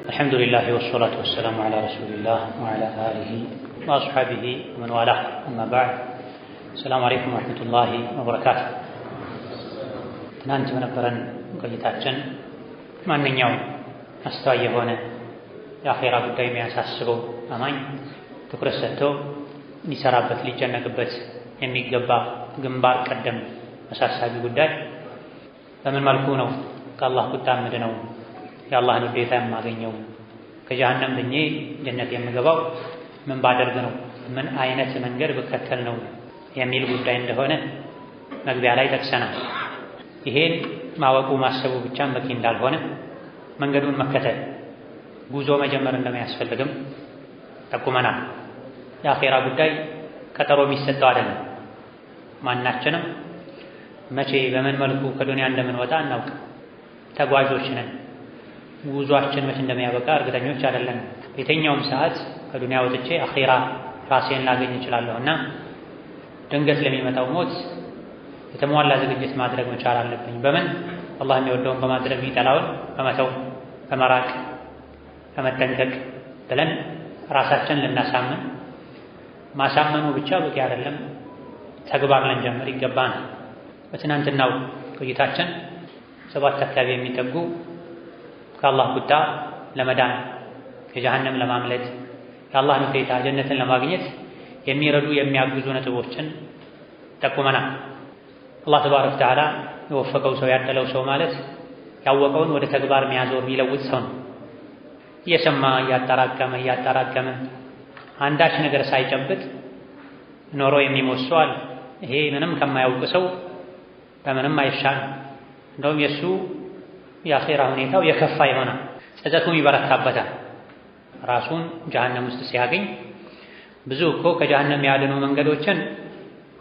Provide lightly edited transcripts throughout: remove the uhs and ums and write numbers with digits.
الحمد لله والصلاة والسلام على رسول الله وعلى آله وأصحابه ومن والاه أما بعد السلام عليكم ورحمة الله وبركاته ትናንት በነበረን ቆይታችን ማንኛውም አስተዋይ የሆነ የአኼራ ጉዳይ የሚያሳስበው አማኝ ትኩረት ሰጥቶ ሊሰራበት ሊጨነቅበት የሚገባ ግንባር ቀደም አሳሳቢ ጉዳይ በምን መልኩ ነው ከአላህ ቁጣ ምድነው የአላህን ውዴታ የማገኘው ከጀሃነም ድኜ ጀነት የምገባው ምን ባደርግ ነው ምን አይነት መንገድ ብከተል ነው የሚል ጉዳይ እንደሆነ መግቢያ ላይ ጠቅሰናል። ይሄን ማወቁ ማሰቡ ብቻም በቂ እንዳልሆነ መንገዱን መከተል ጉዞ መጀመር እንደሚያስፈልግም ጠቁመናል። የአኼራ ጉዳይ ቀጠሮ የሚሰጠው አይደለም። ማናችንም መቼ በምን መልኩ ከዱንያ እንደምንወጣ እናውቅ። ተጓዦች ነን። ጉዟችን መቼ እንደሚያበቃ እርግጠኞች አይደለም። በየትኛውም ሰዓት ከዱንያ ወጥቼ አኼራ ራሴን ላገኝ እችላለሁና ድንገት ለሚመጣው ሞት የተሟላ ዝግጅት ማድረግ መቻል አለብኝ። በምን አላህ የሚወደውን በማድረግ የሚጠላውን በመተው በመራቅ በመጠንቀቅ ብለን ራሳችንን ልናሳምን ማሳመኑ ብቻ በቂ አይደለም፣ ተግባር ልንጀምር ይገባናል። በትናንትናው ቆይታችን 7 አካባቢ የሚጠጉ ከአላህ ቁጣ ለመዳን ከጀሃነም ለማምለጥ የአላህን ውዴታ ጀነትን ለማግኘት የሚረዱ የሚያግዙ ነጥቦችን ጠቁመናል። አላህ ተባረከ ወተዓላ የወፈቀው ሰው ያደለው ሰው ማለት ያወቀውን ወደ ተግባር የሚያዞር የሚለውጥ ሰው ነው። እየሰማ እያጠራቀመ አንዳች ነገር ሳይጨብጥ ኖሮ የሚሞት ሰው አለ። ይሄ ምንም ከማያውቅ ሰው በምንም አይሻልም። እንደውም የእሱ የአኼራ ሁኔታው የከፋ ይሆናል፣ ጸጸቱም ይበረታበታል። ራሱን ጀሃነም ውስጥ ሲያገኝ ብዙ እኮ ከጀሃነም ያድኑ መንገዶችን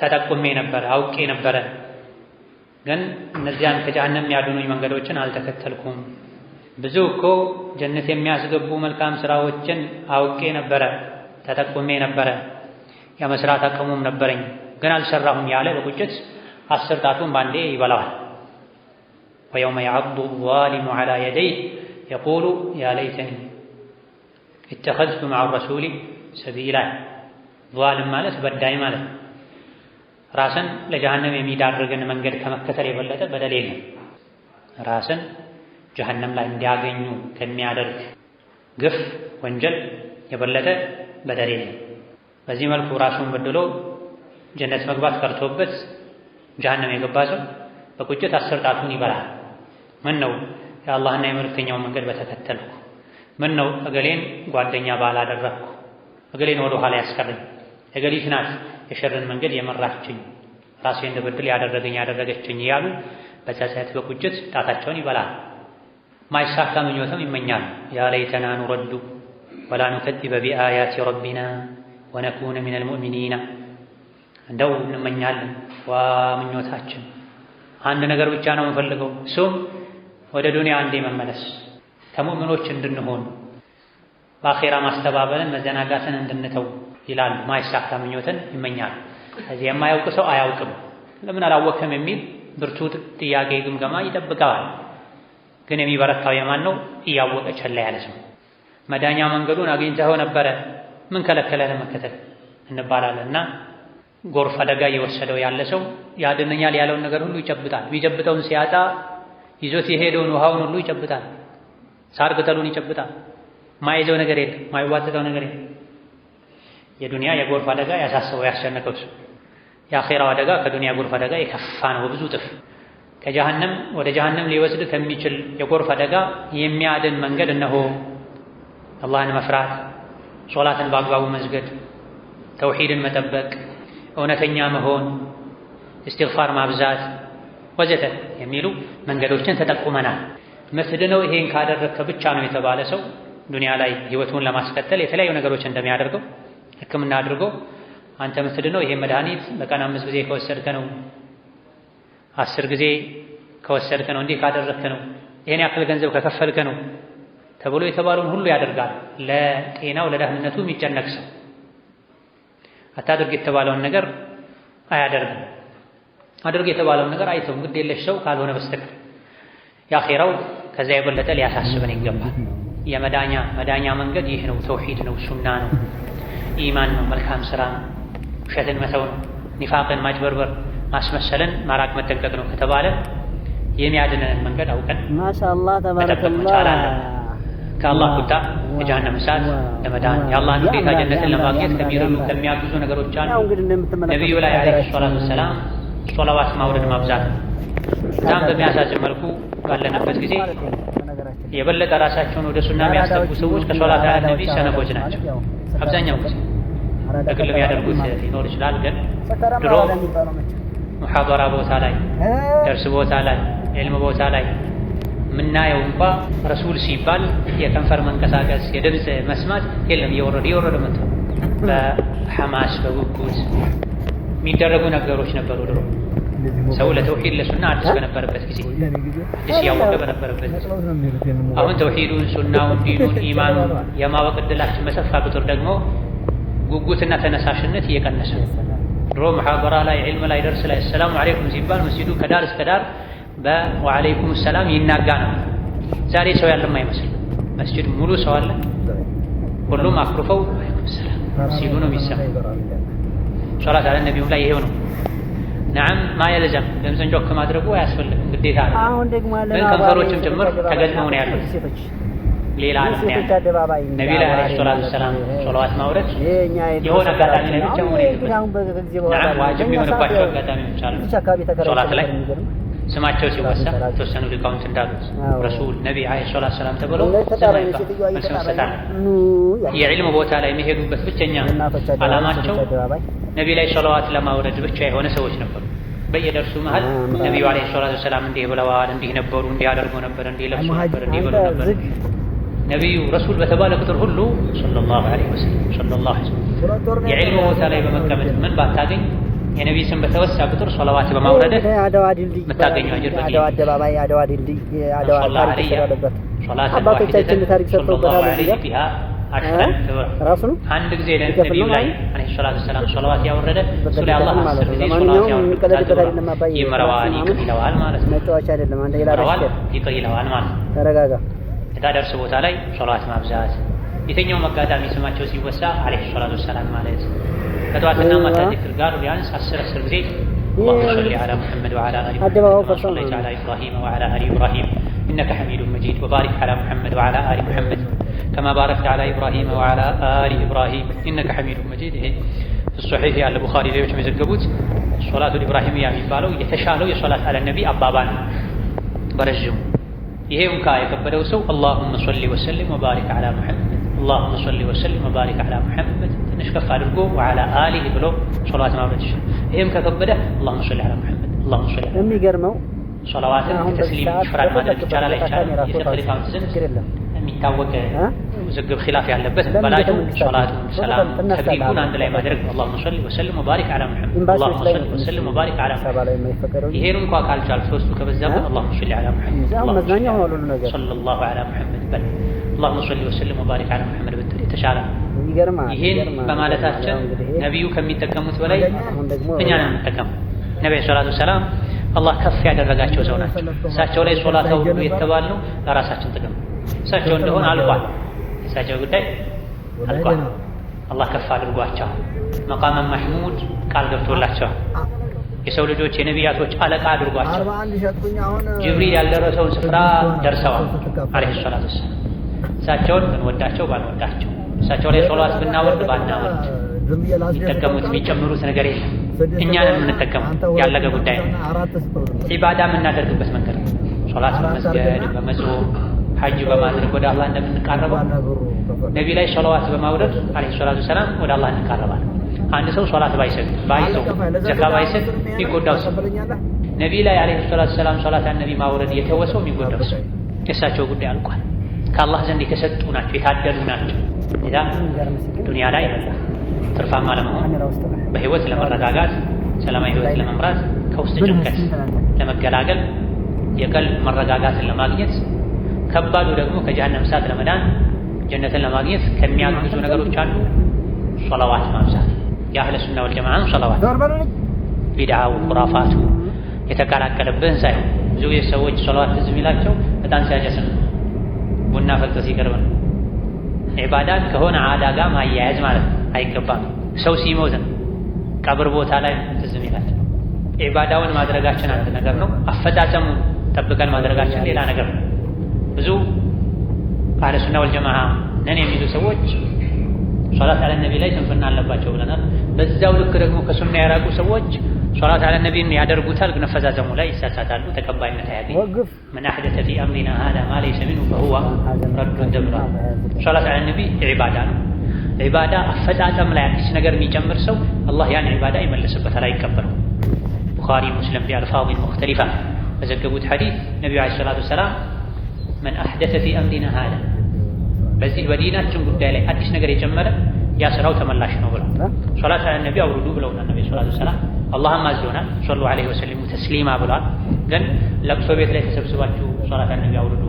ተጠቁሜ ነበረ አውቄ ነበረ፣ ግን እነዚያን ከጀሃነም ያድኑኝ መንገዶችን አልተከተልኩም። ብዙ እኮ ጀነት የሚያስገቡ መልካም ስራዎችን አውቄ ነበረ ተጠቁሜ ነበረ፣ የመስራት አቅሙም ነበረኝ፣ ግን አልሰራሁም ያለ በቁጭት 10 ጣቱን ባንዴ ይበላዋል። ወየውመ የዐዱ ዛሊሙ ዐላ የደይህ የቁሉ ያ ለይተኒ ኢተኸዝቱ መዐ ረሱሊ ሰቢላ። ዛሊም ማለት በዳይ ማለት ነው። ራስን ለጀሃነም የሚዳርግን መንገድ ከመከተል የበለጠ በደል የለም። ራስን ጀሃነም ላይ እንዲያገኙ ከሚያደርግ ግፍ ወንጀል የበለጠ በደል የለም። በዚህ መልኩ ራሱን በድሎ ጀነት መግባት ቀርቶበት ጀሃነም የገባ ሰው በቁጭት 10 ጣቱን ይበላል። ምን ነው የአላህና የመልእክተኛውን መንገድ በተከተልኩ፣ ምን ነው እገሌን ጓደኛ ባላደረግኩ፣ እገሌን ወደ ኋላ ያስቀረኝ፣ እገሊት ናት የሸርን መንገድ የመራችኝ፣ ራሴን እንድበድል ያደረገችኝ እያሉ በጸጸት በቁጭት ጣታቸውን ይበላል። ማይሳካ ምኞትም ይመኛል። ያ ለይተና ኑረዱ ወላ ኑከዚበ ቢአያቲ ረቢና ወነኩነ ሚነል ሙእሚኒና። እንደው እንመኛለን፣ ዋ ምኞታችን አንድ ነገር ብቻ ነው የምንፈልገው፣ እሱም ወደ ዱንያ አንዴ መመለስ፣ ከሙእሚኖች እንድንሆን፣ በአኼራ ማስተባበልን መዘናጋትን እንድንተው ይላል። ማይሳካ ምኞትን ይመኛል። ከዚህ የማያውቅ ሰው አያውቅም ለምን አላወቅም የሚል ብርቱ ጥያቄ ግምገማ ይጠብቀዋል። ግን የሚበረታው የማን ነው? እያወቀ ቸላ ያለ ሰው። መዳኛ መንገዱን አግኝተኸው ነበረ ምን ከለከለ ለመከተል እንባላለንና ጎርፍ አደጋ እየወሰደው ያለ ሰው ያድነኛል ያለውን ነገር ሁሉ ይጨብጣል። የሚጨብጠውን ሲያጣ ይዞት የሄደውን ውሃውን ሁሉ ይጨብጣል። ሳር ቅጠሉን ይጨብጣል። ማይዘው ነገር የለም፣ ማይዋጥጠው ነገር የለም። የዱንያ የጎርፍ አደጋ ያሳሰበው ያስጨነቀው ሰው የአኼራው አደጋ ከዱንያ ጎርፍ አደጋ የከፋ ነው በብዙ እጥፍ። ከጀሃነም ወደ ጀሃነም ሊወስድ ከሚችል የጎርፍ አደጋ የሚያድን መንገድ እነሆ አላህን መፍራት፣ ሶላትን በአግባቡ መስገድ፣ ተውሂድን መጠበቅ፣ እውነተኛ መሆን፣ እስትግፋር ማብዛት ወዘተ የሚሉ መንገዶችን ተጠቁመናል። መስድነው ይሄን ካደረግከ ብቻ ነው የተባለ ሰው ዱንያ ላይ ህይወቱን ለማስቀጠል የተለያዩ ነገሮች እንደሚያደርገው ሕክምና አድርጎ አንተ መስድነው ይሄን መድኃኒት በቀን 5 ጊዜ ከወሰድከ ነው፣ 10 ጊዜ ከወሰድከ ነው፣ እንዲህ ካደረግከ ነው፣ ይሄን ያክል ገንዘብ ከከፈልከ ነው ተብሎ የተባለውን ሁሉ ያደርጋል። ለጤናው ለደህንነቱ የሚጨነቅ ሰው አታድርግ የተባለውን ነገር አያደርግም። አድርግ የተባለውን ነገር አይተውም ግድ የለሽ ሰው ካልሆነ በስተቀር የአኼራው ከዚያ የበለጠ ሊያሳስበን ይገባል። መዳኛ መንገድ ይህ ነው። ተውሂድ ነው፣ ሱና ነው፣ ኢማን ነው፣ መልካም ስራ ነው፣ ውሸትን መተው ነው፣ ኒፋቅን ማጭበርበር ማስመሰልን ማራቅ መጠንቀቅ ነው ከተባለ የሚያድነንን መንገድ አውቀን ማሻአላህ መጠበቅ መቻል አለብን። ከአላህ ቁጣ ከጀሃነም እሳት ለመዳን የአላህን ውዴታ ጀነትን ለማግኘት ከሚረዱ ከሚያግዙ ነገሮች አንዱ ነቢዩ ላይ ዓለይሂ ሰላቱ ወሰላም ሶላዋት ማውረድ ማብዛት ነው። በጣም በሚያሳዝን መልኩ ባለንበት ጊዜ የበለጠ ራሳቸውን ወደ ሱና የሚያስጠጉ ሰዎች ከሶላት ዐለ ነቢ ሰነፎች ናቸው። አብዛኛው ጊዜ በግል የሚያደርጉት ሊኖር ይችላል። ግን ድሮ ሙሐደራ ቦታ ላይ፣ ደርስ ቦታ ላይ፣ ዒልም ቦታ ላይ ምናየው እንኳ ረሱል ሲባል የከንፈር መንቀሳቀስ የድምፅ መስማት የለም። እየወረደ መጥቶ በሐማስ በጉጉት የሚደረጉ ነገሮች ነበሩ ድሮ። ሰው ለተውሂድ ለሱና አዲስ በነበረበት ጊዜ አዲስ ያወቀ በነበረበት ጊዜ አሁን ተውሂዱን፣ ሱናውን፣ ዲኑን፣ ኢማኑን የማወቅ ዕድላችን በሰፋ ቁጥር ደግሞ ጉጉትና ተነሳሽነት እየቀነሰ ድሮ ሙሐደራ ላይ ዒልም ላይ ደርስ ላይ ሰላሙ አለይኩም ሲባል መስጂዱ ከዳር እስከ ዳር ወዐለይኩም ሰላም ይናጋ ነው። ዛሬ ሰው ያለም አይመስል መስጂድ ሙሉ ሰው አለ። ሁሉም አክሩፈው ወዐለይኩም ሰላም ሲሉ ነው የሚሰማው። ሶላት ዐለ ነቢዩም ላይ ይሄው ነው። ነዓም ማየለዘም ድምፅን ጮክ ማድረጉ አያስፈልግም፣ ግዴታ ነው። ግን ከንፈሮችም ጭምር ተገጥመው ነው ያሉት። ሌላ ነው ነቢ ላይ ዓለይሂ ሰላቱ ወሰላም ሶላዋት ማውረድ የሆነ አጋጣሚ ላይ ብቻ መሆን የለበትም። ነዓም ዋጅብ የሚሆንባቸው አጋጣሚዎች አሉ። ሶላት ላይ ስማቸው ሲወሳ የተወሰኑ ሊቃውንት እንዳሉት ረሱል ነቢ ዓለይሂ ሰላቱ ወሰላም ተብለው መስመሰታል። የዕልም ቦታ ላይ የሚሄዱበት ብቸኛ ዓላማቸው ነቢ ላይ ሶላዋት ለማውረድ ብቻ የሆነ ሰዎች ነበሩ። በየደርሱ መሃል ነቢዩ ዓለይሂ ሰላቱ ወሰላም እንዲህ ብለዋል፣ እንዲህ ነበሩ፣ እንዲህ ያደርጉ ነበር፣ እንዲህ ለብሱ ነበር፣ እንዲህ ብለው ነበር። ነቢዩ ረሱል በተባለ ቁጥር ሁሉ ሰለላሁ ዐለይሂ ወሰለም የዕልም ቦታ ላይ በመቀመጥ ምን ባታገኝ የነቢይ ስም በተወሳ ቁጥር ሶላዋት በማውረድ የምታገኘው አጅር በቂ ነው። አደባባይ አድዋ ድልድይ አድዋ ታሪክ ያለበት አባቶቻችን ታሪክ ሰርተውበታል። ራሱ ነው አንድ ጊዜ ነቢዩ ላይ ዓለይሂ ሰላቱ ወሰላም ሶላዋት ያወረደ እሱ ላይ አላህ አስር ጊዜ ሶላዋት ያወረደ ይምረዋል፣ ይቅር ይለዋል ማለት ነው። መጫወቻ አይደለም። አንተ ይላል ይቅር ይለዋል ማለት ነው። ተረጋጋ። የታደርስ ቦታ ላይ ሶላዋት ማብዛት፣ የትኛውም አጋጣሚ ስማቸው ሲወሳ ዓለይሂ ሰላቱ ወሰላም ማለት ከጠዋትና ማታ ዚክር ጋር ቢያንስ 10 ጊዜ اللهم صل على محمد وعلى ال محمد كما صليت على ابراهيم وعلى ال ابراهيم انك حميد مجيد وبارك على محمد وعلى ال محمد كما باركت على ابراهيم وعلى ال ابراهيم انك حميد مجيد። ይሄ الصحيح ያለ ቡኻሪ ሌሎች የሚዘገቡት ሶላቱ ኢብራሂምያ የሚባለው የተሻለው የሶላት አለ ነቢ አባባል በረጅሙ። ይሄ እንኳ የከበደው ሰው اللهم صل وسلم وبارك على محمد اللهم صل وسلم وبارك على محمد ትንሽ ከፍ አድርጎ وعلى آله ብሎ ሶላት ማውረድ ይችላል። ይሄም ከከበደ اللهم صل على محمد اللهم صل على የሚገርመው ሶላዋትን ተስሊም ፍራድ ማድረግ ይቻላል አይቻልም? የሸሪዓውን ዘንድ የሚታወቅ ውዝግብ ኺላፍ ያለበት በላጩ ሶላቱን ሰላም ተክቢሩን አንድ ላይ ማድረግ اللهم صل وسلم وبارك على محمد اللهم صل وسلم وبارك على محمد። ይሄን እንኳን ካልቻል ሶስቱ ከበዛበት اللهم صل على محمد صلى الله على محمد በል اللهم صل وسلم وبارك على محمد ብትል የተሻለ። ይሄን በማለታችን ነብዩ ከሚጠቀሙት በላይ እኛ ነን የምንጠቀመው። ነብዩ ሰለላሁ ዐለይሂ ወሰለም አላህ ከፍ ያደረጋቸው ሰው ናቸው። እሳቸው ላይ ሶላት አውርዱ የተባልነው ለራሳችን ጥቅም እሳቸው እንደሆነ አልቋል። እሳቸው ጉዳይ አልቋል። አላህ ከፍ አድርጓቸዋል። መቃመ መሕሙድ ቃል ገብቶላቸዋል። የሰው ልጆች የነቢያቶች አለቃ አድርጓቸው ጅብሪል ያልደረሰውን ስፍራ ደርሰዋል አለይሂ ሰላቱ ወሰላም። እሳቸውን ብንወዳቸው ባንወዳቸው፣ እሳቸው ላይ ሶላት ብናወርድ ባናወርድ የሚጠቀሙት የሚጨምሩት ነገር የለም። እኛንን የምንጠቀሙት ያለቀ ጉዳይ ነው። ዒባዳ የምናደርግበት መንገድ ነው። ሶላት በመስገድ በመጾም ሐጅ በማድረግ ወደ አላህ እንደምንቃረበው ነቢ ላይ ሶላዋት በማውረድ አለይሂ ሰላቱ ወሰላም ወደ አላህ እንቃረባለን። አንድ ሰው ሶላት ባይሰግድ ባይጾም ዘካ ባይሰጥ የሚጎዳው ሰው ነቢ ላይ አለይሂ ሰላቱ ወሰላም ሶላት ነቢ ማውረድ የተወሰው የሚጎዳው ሰው የእሳቸው ጉዳይ አልቋል። ከአላህ ዘንድ የተሰጡ ናቸው፣ የታደሉ ናቸው። ሌላ ዱንያ ላይ ትርፋማ ለመሆን በህይወት ለመረጋጋት ሰላማዊ ህይወት ለመምራት ከውስጥ ጭንቀት ለመገላገል የቀልብ መረጋጋትን ለማግኘት ከባዱ ደግሞ ከጀሃነም እሳት ለመዳን ጀነትን ለማግኘት ከሚያግዙ ነገሮች አንዱ ሶላዋት ማብዛት። የአህለ ሱና ወልጀማዓ ሶላዋት ቢድዓው ኹራፋቱ የተቀላቀለብን ሳይሆን ብዙ ሰዎች ሶላዋት ትዝ የሚላቸው በጣም ሲያጨስ ነው። ቡና ፈልቶ ሲቀርብ ነው። ዒባዳን ከሆነ ዓዳ ጋር ማያያዝ ማለት አይገባም። ሰው ሲሞት ቀብር ቦታ ላይ ትዝ ይላል። ዒባዳውን ማድረጋችን አንድ ነገር ነው፣ አፈጻጸሙን ጠብቀን ማድረጋችን ሌላ ነገር ነው። ብዙ አህለ ሱና ወልጀማዓ ነን የሚሉ ሰዎች ሶላት አለ ነቢ ላይ ስንፍና አለባቸው ብለናል። በዛው ልክ ደግሞ ከሱና የራቁ ሰዎች ሶላት አለ ነቢን ያደርጉታል፣ ግን አፈጻጸሙ ላይ ይሳሳታሉ፣ ተቀባይነት አያገኙም። መን አሕደተ ፊ አምሪና ሃዛ ማ ለይሰ ሚንሁ ፈሁወ ረዱን ተብሏል። ሶላት አለ ነቢ ዒባዳ ነው። ዒባዳ አፈጻጸም ላይ አዲስ ነገር የሚጨምር ሰው አላህ ያን ዒባዳ ይመልስበታል፣ አይቀበለው። ቡኻሪ ሙስሊም ቢአልፋዝ ሙኽተሊፋ በዘገቡት ሐዲስ ነቢዩ ዓለይሂ ሰላቱ ወሰላም መን አሕደተ ፊ አምሪና ሃዛ በዚህ በዲናችን ጉዳይ ላይ አዲስ ነገር የጨመረ ያ ስራው ተመላሽ ነው ብለው ሶላት አለ ነቢ አውርዱ ብለውናል። ነብዩ ሰለላሁ ዐለይሂ ወሰለም አላህም አዞናል፣ ሰለላሁ ዐለይሂ ወሰለም ተስሊማ ብለዋል። ግን ለቅሶ ቤት ላይ ተሰብስባችሁ ሶላት አለ ነቢ አውርዱ፣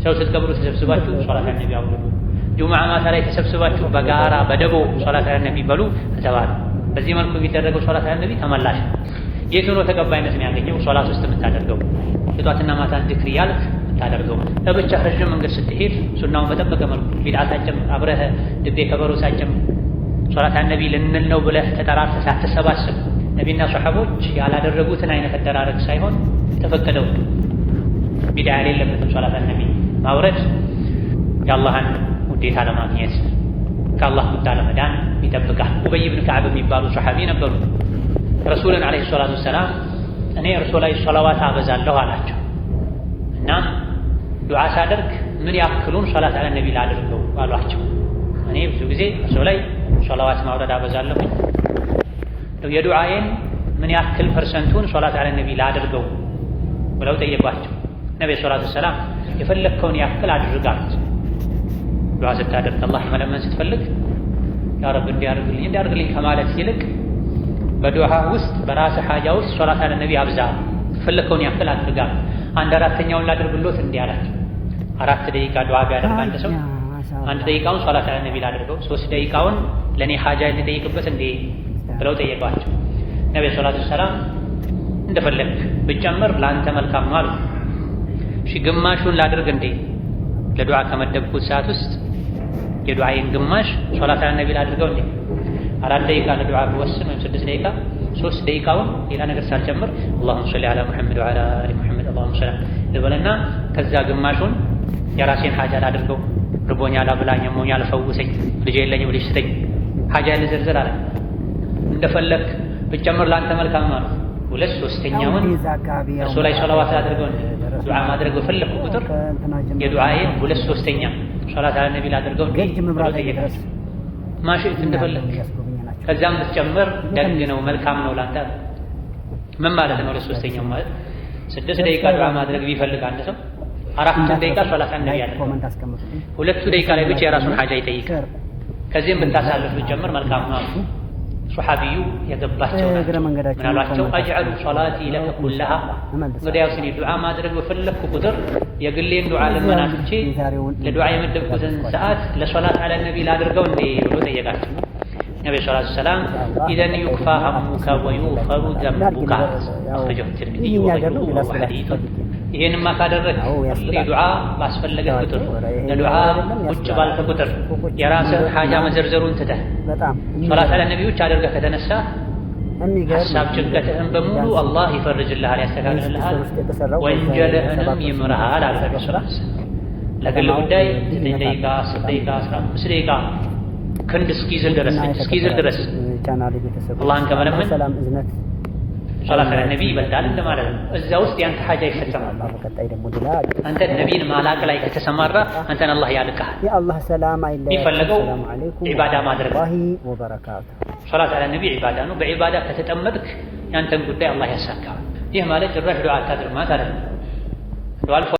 ሰው ስትቀብሩ ተሰብስባችሁ ሶላት አለ ነቢ አውርዱ፣ ጁምዓ ማታ ላይ ተሰብስባችሁ በጋራ በደቦ ሶላት አለ ነቢ በሉ ተባለ። በዚህ መልኩ የሚደረገው ሶላት አለ ነቢ ተመላሽ ነው። የቱ ነው ተቀባይነት የሚያገኘው? ሶላት ውስጥ የምታደርገው የጧትና ማታን ዚክር ያልክ ታደርገው ለብቻ ረጅም መንገድ ስትሄድ ሱናውን በጠበቀ መልኩ ቢድዓ ሳትጨምር አብረህ ድቤ ከበሮ ሳትጨምር ሶላት አለ ነቢ ልንል ነው ብለህ ተጠራርተህ ሳትሰባሰብ ነቢና ሰሐቦች ያላደረጉትን አይነት አደራረግ ሳይሆን የተፈቀደው ቢድዓ የሌለበትን ሶላት አለ ነቢ ማውረድ የአላህን ውዴታ ለማግኘት ከአላህ ቁጣ ለመዳን ይጠብቃል። ኡበይ ብን ከዕብ የሚባሉ ሰሐቢ ነበሩ። ረሱልን ዓለይሂ ሰላቱ ወሰላም እኔ እርሶ ላይ ሶላዋት አበዛለሁ አላቸው። እናም ዱዓ ሳደርግ ምን ያክሉን ሶላት አለ ነቢ ላድርገው አሏቸው። እኔ ብዙ ጊዜ እርሶ ላይ ሶላዋት ማውረድ አበዛለሁኝ፣ የዱዓዬን ምን ያክል ፐርሰንቱን ሶላት አለ ነቢ ላድርገው ብለው ጠየቋቸው። ነብዩ ሰለላሁ ዐለይሂ ወሰለም የፈለግከውን ያክል አድርጋት። ዱዓ ስታደርግ አላህ መለመን ስትፈልግ ያ ረብ እንዲያርግልኝ ከማለት ይልቅ በዱዓ ውስጥ በራስህ ሐጃ ውስጥ ሶላት አለ ነቢ አብዛ፣ የፈለግከውን ያክል አድርጋት። አንድ አራተኛውን ላድርግሎት እንዲህ አላቸው። 4 ደቂቃ ዱዓ ቢያደርግ አንድ ሰው 1 ደቂቃውን ሶላት አለ ነቢ ላድርገው፣ 3 ደቂቃውን ለኔ ሐጃ ልጠይቅበት እንዴ ብለው ጠየቋቸው። ነብዩ ሰለላሁ ዐለይሂ ወሰለም እንደፈለክ ብጨምር ለአንተ መልካም ነው አሉ። እሺ ግማሹን ላድርግ እንዴ? ለዱዓ ከመደብኩት ሰዓት ውስጥ የዱዓዬን ግማሽ ሶላት አለ ነቢ ላድርገው እንዴ? 4 ደቂቃ ለዱዓ ብወስን ወይም 6 ደቂቃ 3 ደቂቃውን ሌላ ነገር ሳልጨምር አላሁመ ሰሊ ዐላ ሙሐመድ ወዐላ አሊ ሙሐመድ አላሁመ ሰሊ ልበልና ከዛ ግማሹን የራሴን ሐጃ ላድርገው፣ ርቦኛል አብላኝ፣ ሞኛል ፈውሰኝ፣ ልጅ የለኝም ልጅ ስጠኝ፣ ሐጃ ልዘርዝር አለ። እንደፈለክ ብጨምር ለአንተ መልካም ነው። 2/3ኛውን እርሱ ላይ ሶላዋት አድርገው ዱዓ ማድረግ በፈለኩ ቁጥር የዱዓዬን 2/3ኛ ሶላት አለ ነቢ ላድርገው ጠየቃቸው። ማሽእት እንደፈለክ ከዛም ብትጨምር ደግ ነው መልካም ነው ላንተ። ምን ማለት ነው? 2/3ኛው ማለት 6 ደቂቃ ዱዓ ማድረግ ቢፈልግ አንድ ሰው 4 ደቂቃ ሶላት አለ ነቢ ያድርገው፣ 2 ደቂቃ ላይ ብቻ የራሱን ሐጃ ይጠይቃል። ከዚህም ብታሳልፍ ብትጨምር መልካም ነው። ሱሐቢዩ የገባቸው ምናሏቸው አጅዐሉ ሶላቲ ለከ ኩለሃ፣ እንግዲያውስ እኔ ዱዓ ማድረግ በፈለግኩ ቁጥር የግሌን ዱዓ ልመናትቼ ለዱዓ የመደብኩትን ሰዓት ለሶላት አለ ነቢ ላድርገው እንዴ ብሎ ጠየቃቸው። ነብዩ ሰለላሁ ዐለይሂ ወሰለም ኢዘን ዩክፋ ሀሙከ ወዩግፈሩ ዘንቡከ አኽረጀሁ ትርሚዚ ወገይሩሁ ሐዲሱን። ይሄንማ ካደረግ ዱዓ ባስፈለገ ቁጥር ለዱዓ ቁጭ ባልከ ቁጥር የራስህ ሐጃ መዘርዘሩን ትተህ ሶላት አለ ነቢ ብቻ አድርገህ ከተነሳ ሐሳብ ጭንቀትህን በሙሉ አላህ ይፈርጅልሃል፣ ያስተካክልልሃል፣ ወንጀልህንም ይምርሃል አለ ነብዩ ሰለላሁ ዐለይሂ ወሰለም። ለግል ጉዳይ 9 ደቂቃ 10 ደቂቃ 15 ደቂቃ ክንድ እስኪዝል ድረስ አላህን ከመለመን ሶላት አለ ነቢ ይበልጣል እንደማለት ነው። እዛ ውስጥ ያንተ ሐጃ ይፈጸማል። አንተ ነቢን ማላቅ ላይ ከተሰማራ አንተን አላህ ያልቅሃል። የሚፈለገው ዒባዳ ማድረግ ሶላት አለ ነቢ ዒባዳ ነው። በዒባዳ ከተጠመድክ ያንተን ጉዳይ አላህ ያሳካል። ይህ ማለት ጭራሽ ዱዓ አታድርግ ማለት አይደለም።